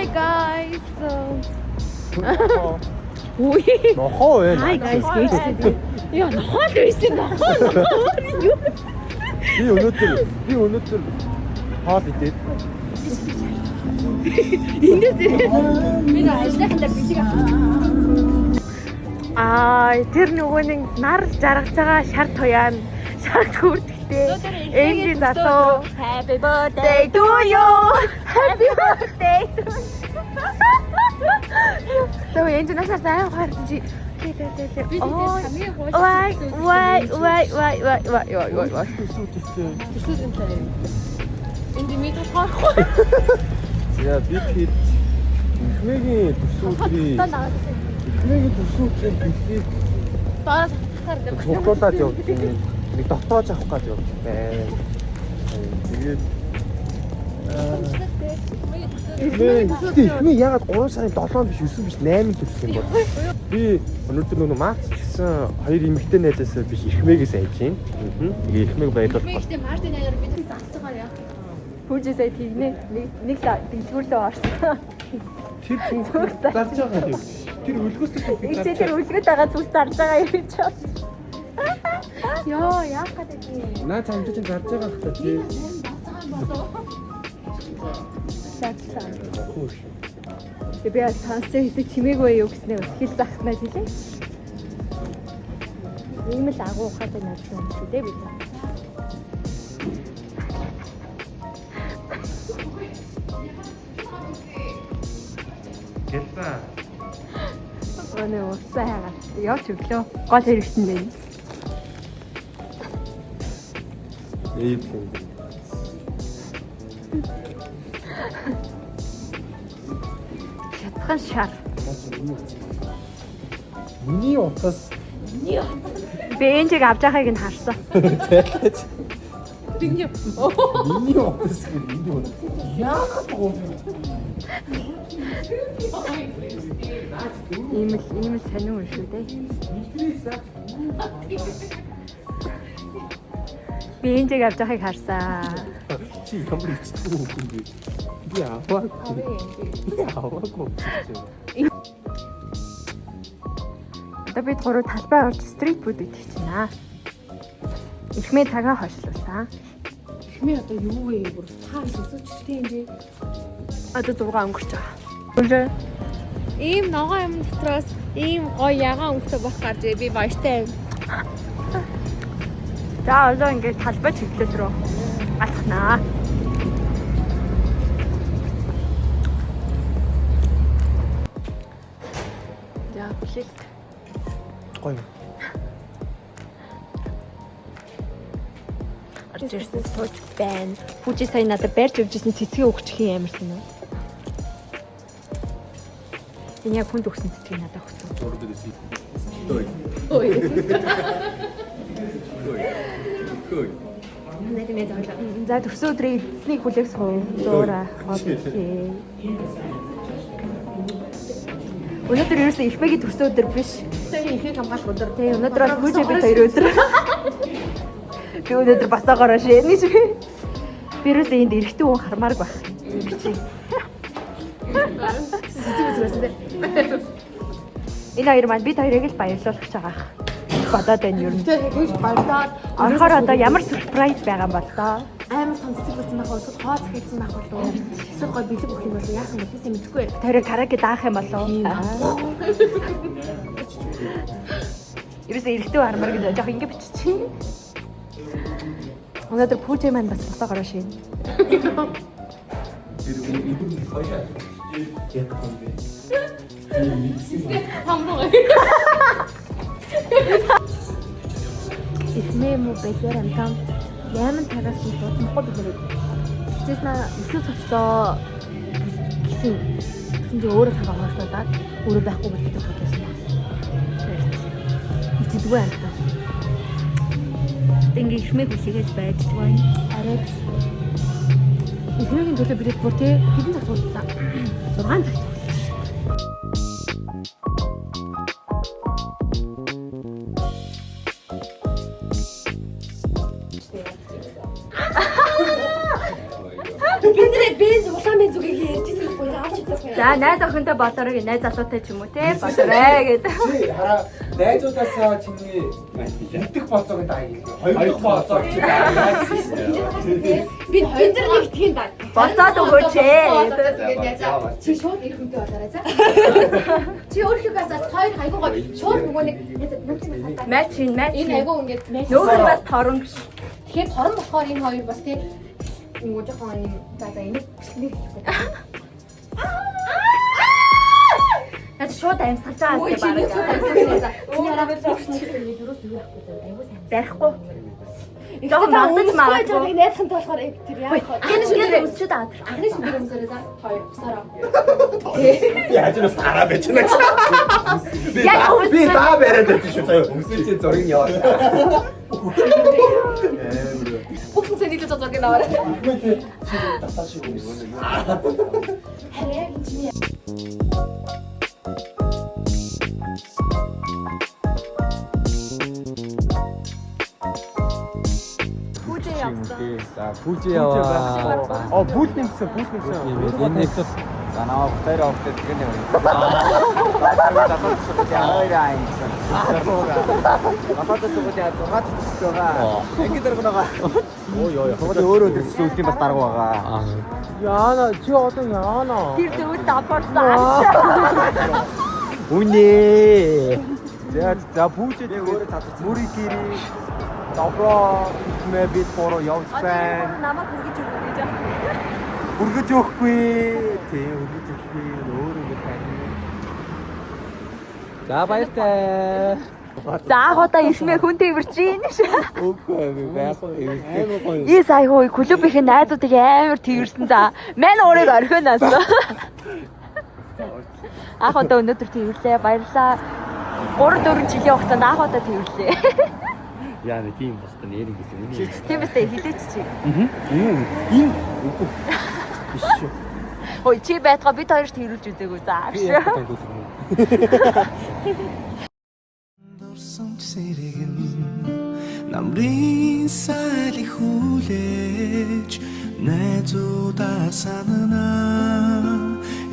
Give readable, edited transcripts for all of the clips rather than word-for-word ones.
Hi guys. Ой. Нохоо вэ? Hi guys гэж. Яа, нохоо л байсан нохоо. Юу? Би өнөөдөр хоол идээд. Эндээс би нөө ажлынхаа бэлэг тэр нөгөө нэг нар жаргаж байгаа шар туяан шар хүрдэхтэй энгийн залуу happy birthday to you happy birthday то энэ нас сайн харж вай энэ ми тохиолгүй яа би тэр ихмэгийн төсөөдрийн бэлгийг цуглуулад явуулсан. Нэг дотоож авах гэж явуулсан байна. Тэгээд ихмээ ягаад 3 сарын 7 биш 9 биш 8 төрсөн юм бол би өнөөдөр нөгөө Макс гэсэн хоёр эмэгтэй найзаасаа биш ихмээгээс айж байна. Тэгээ ихмээг баярлуулах гэж. Ихмээгтэй Мартин аяар бид залцаагаар яах. Пүүжээсээ тэгнэ нэг дэлгүүрлөө орсон. Тэр зүг зарж байгаа юм. Тэр өлгөөс тэр өлгөөд байгаа зүг зарж байгаа юм чи. Йоо, яах гэдэг юм. Наа цамжиж зарж байгаа хта тий. Би сонссон хэсэг чимээгүй юу гэснээр хэл захнаа хэлээ. Ийм л агуу хаад надад юм шүү дээ бид. Гэлээ. Өнөө уцаа хагаад явж өглөө гол хэрэгтэн байна. Эйп. Шатхан шар. Миний утас Би энэжиг авч байгааг нь харсан. зайлж. Миний Миний утас миний утас. Яагаад гоо. ийм л сонин юм шүү дээ. Би энэжиг авч байгааг харсан. Чи ямар ичдэг юм бэ? Би аваагүй. Одоо бид гурав талбай орж стрит фуд идэх чинь аа. Ихмээ цагаа хойшлуулсан. Ихмээ одоо юу вэ? Бүр таа өсөжтэй юм бэ? Одоо 6 өнгөрч байгаа. Ийм ногоо юм дотроос ийм гоё ягаан өнгөтэй бох гарч би баяртай юм. За одоо ингээд талбай чиглэл рүү алхнаа. За бүлээл. Гоё. Орж ирсэн сууж байна. Пүүжи сая надад барьж өгчсэн цэцгийн өгчих юм ямарсан уу? Энэ яг хүнд өгсөн цэцгийг надад өгсөн. Ой. За төрсөн өдрийн эзний хүлээх суу. Зуураа хооллоо. Өнөөдөр ерөөсөө ихмэгийн төрсөн өдөр биш. Тэгээ ихийг хамгаалах өдөр. Тэгээ өнөөдөр бол пүүжи бид хоёр өдөр. Би өнөөдөр басаагаараа шээ. Би ерөөсөө энд эрэгтэй хүн хармаарг байх. Энэ хоёр маань бид хоёрыг л баярлуулах гэж байгаа. Бодоод байна юу. Тэгээ баярлаад Орохоор одоо ямар сюрприз байгаа юм бол доо. амар том цэцэг болсон байх уу? Эсвэл хооц хийсэн байх уу? Эсвэл гой бэлэг өгөх юм бол яах юм бэ? Тэсээ мэдэхгүй. Тэр караоке даах юм болов уу? Ерөөсөө эрэгтэй хармаар гэж жоох ингэ биччихье. Өнөөдөр пүүжи маань бас босоогороо шин. Ихмээ мө бэлэр амтан яман цагаас би дуудсанхгүй бид нэр. Тэснэ өсөж очлоо гэсэн чинь өөрөө цагаа хоошлуулаад өөрөө байхгүй бид бодсон байна. Ичдэггүй амтан. Ингээ ихмээ хүлээгээс байж байна. Арай биш. Ихмээгийн төлөө бид бүр тэ хэдэн цаг суулсан? 6 цаг суулсан. За найз охинтой болоорой найз залуутай ч юм уу те болоорой гэдэг. Чи хараа найзуудаасаа чиний мэддэг болцоог даа хэлээ. Хоёр дахь болцоог чи даа. бид нар нэг тхийн даа. Болцоод өгөөч ээ. Чи шууд ирэх хүнтэй болоорой за. Чи өөрхийгээс хоёр айгуу гоё шууд нөгөө нэг Матч энэ айгуу ингээд Нөөх нь бас торон гэж. тэгэхээр хорон болохоор энэ хоёр бас тийм нөгөө жоохон юм за энэ бичлэг хийхгүй. Наад шууд амьсгалж байгаа Ой чи нэг шууд амьсгалж. Чи яагаад зөвшөөрсөн юм юурээс юу яахгүй зав айгуу сайн. барихгүй. Жохоо мандаж магадгүй. Найзхантай болохоор тэр яах вэ? Энэ шиг өсчүүд аа. Анхны шүдэр өмсөрөө за хоёр сараа. Яаж нэс тараа байж нэ. Яг Би даа бариад байдаг шүү заяа. Өмсөж чи зургийг яваа. Бүхэн зэнийг л зогсож наваа. Татаа шиг юм. Хараа энэ чинь Хүүжээ явсан. За пүүжээ яваа. Бүл нэмсэн. Энэ нэг ч санаа хоёр авахтай тэгээ нэг. Өөрөө бас дарга байгаа. Яана чи одоо яана. Тэр зөвхөн давхарсан. Үнэ. За пүүжээ өөрөө татсан. Мөрий гэрээ добро мэбит поро явсан. Намайг хүргэж өгөх гэж байна. Хүргэж өгөхгүй. Тийм хүргэж өгөхгүй. Өөрөө ингэ тань. За баяртай. За хата ишмээ хүн тэрвэрчин ш. Үгүй байхгүй. Аймаг гоё. И сая хой клубийн найзуудыг амар тэрвэрсэн за. Мань өөрийг орхиноос. Ах одоо өнөөдөр тэрвэрлээ. Баярлаа. 3-4 жилийн хугацаанд ах одоо тэрвэрлээ. Яа нэг тийм багтаа нэрийг гэсэн. Тийм үстэй хилээч чи. Ийм үгүй. Биш шүү. Хой чи байтгаа бид хоёр тэрвэрлж үзээгүй зааш. Намрын сайли хүлээж найзуудаа санана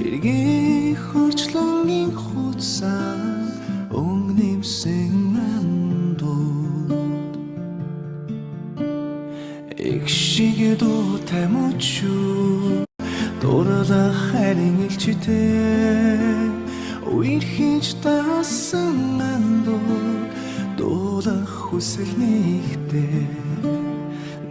эргээ хөрчлөнгийн хуцсан өнгнэмсэн мандууд экшиг дуутай мөчүү дурлах харин илчтэй үерхэж тасан мандууд дуулах хүсэл нэгтэй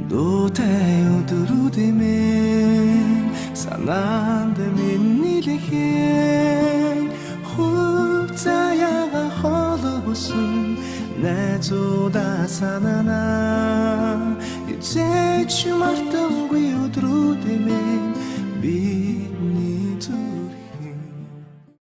дуутай өдрүүдэмэн санаанд миний лэхэн хуцаяга холбосон найзуудаа санана эцэж мартангүй өдрүүд